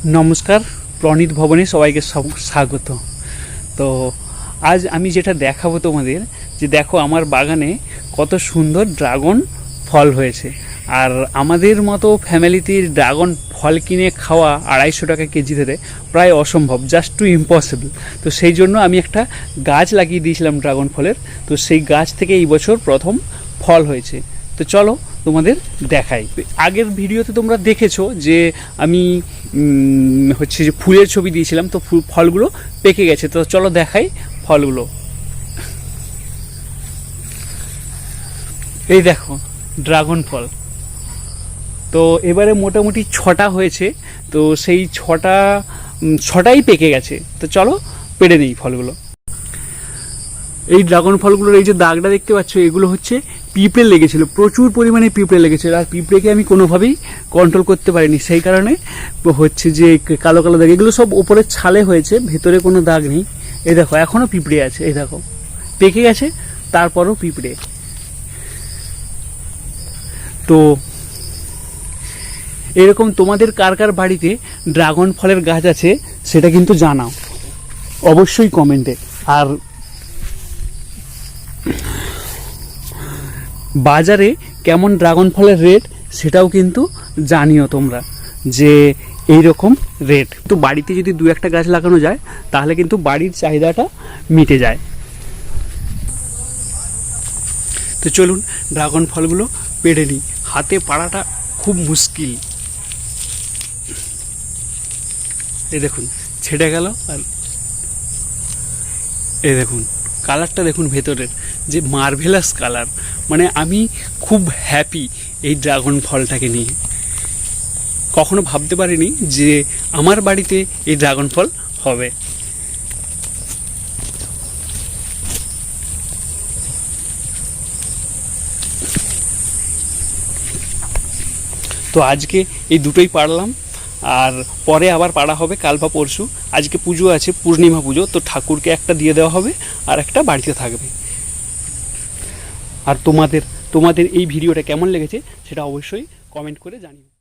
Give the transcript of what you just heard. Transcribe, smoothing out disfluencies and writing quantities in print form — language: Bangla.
নমস্কার, প্রণীত ভবনে সবাইকে স্বাগত। তো আজ আমি যেটা দেখাবো তোমাদের, যে দেখো আমার বাগানে কত সুন্দর ড্রাগন ফল হয়েছে। আর আমাদের মতো ফ্যামিলিতে ড্রাগন ফল কিনে খাওয়া 250 টাকা কেজি ধরে প্রায় অসম্ভব, জাস্ট টু ইম্পসিবল। তো সেই জন্য আমি একটা গাছ লাগিয়ে দিয়েছিলাম ড্রাগন ফলের। তো সেই গাছ থেকে এই বছর প্রথম ফল হয়েছে। তো চলো তোমাদের দেখাই। আগের ভিডিওতে তোমরা দেখেছো যে আমি হচ্ছে যে ফুলের ছবি দিয়েছিলাম, তো ফলগুলো পেকে গেছে। তো চলো দেখাই ফলগুলো। এই দেখো ড্রাগন ফল। তো এবারে মোটামুটি 6টা হয়েছে। তো সেই ছটাই পেকে গেছে। তো চলো পেড়ে নিই ফলগুলো। এই ড্রাগন ফলগুলোর এই যে দাগটা দেখতে পাচ্ছ, এগুলো হচ্ছে পিঁপড়ে লেগেছিল, প্রচুর পরিমাণে পিঁপড়ে লেগেছিল। আর পিঁপড়েকে আমি কোনোভাবেই কন্ট্রোল করতে পারিনি, সেই কারণে হচ্ছে যে কালো কালো দাগ। এগুলো সব ওপরের ছালে হয়েছে, ভেতরে কোনো দাগ নেই। এই দেখো এখনও পিঁপড়ে আছে, এই দেখো পেকে গেছে তারপরও পিঁপড়ে। তো এরকম তোমাদের কার কার বাড়িতে ড্রাগন ফলের গাছ আছে সেটা কিন্তু জানাও অবশ্যই কমেন্টে। আর বাজারে কেমন ড্রাগন ফলের রেট সেটাও কিন্তু জানিও তোমরা, যে এই রকম রেট। তো বাড়িতে যদি 2-1টা গাছ লাগানো যায় তাহলে কিন্তু বাড়ির চাহিদাটা মিটে যায়। তো চলুন ড্রাগন ফলগুলো পেড়ে নিই। হাতে পাড়াটা খুব মুশকিল। এই দেখুন ছেড়ে গেল। আর এই দেখুন কালারটা দেখুন ভেতরের, যে মার্ভেলাস কালার। মানে আমি খুব হ্যাপি এই ড্রাগন ফলটাকে নিয়ে। কখনো ভাবতে পারিনি যে আমার বাড়িতে এই ড্রাগন ফল হবে। তো আজকে এই দুটোই পারলাম, আর পরে আবার পাড়া হবে কাল বা পরশু। আজকে পুজো আছে, পূর্ণিমা পুজো, তো ঠাকুরকে একটা দিয়ে দেওয়া হবে আর একটা বাড়িতে থাকবে। আর তোমাদের এই ভিডিওটা কেমন লেগেছে সেটা অবশ্যই কমেন্ট করে জানিও।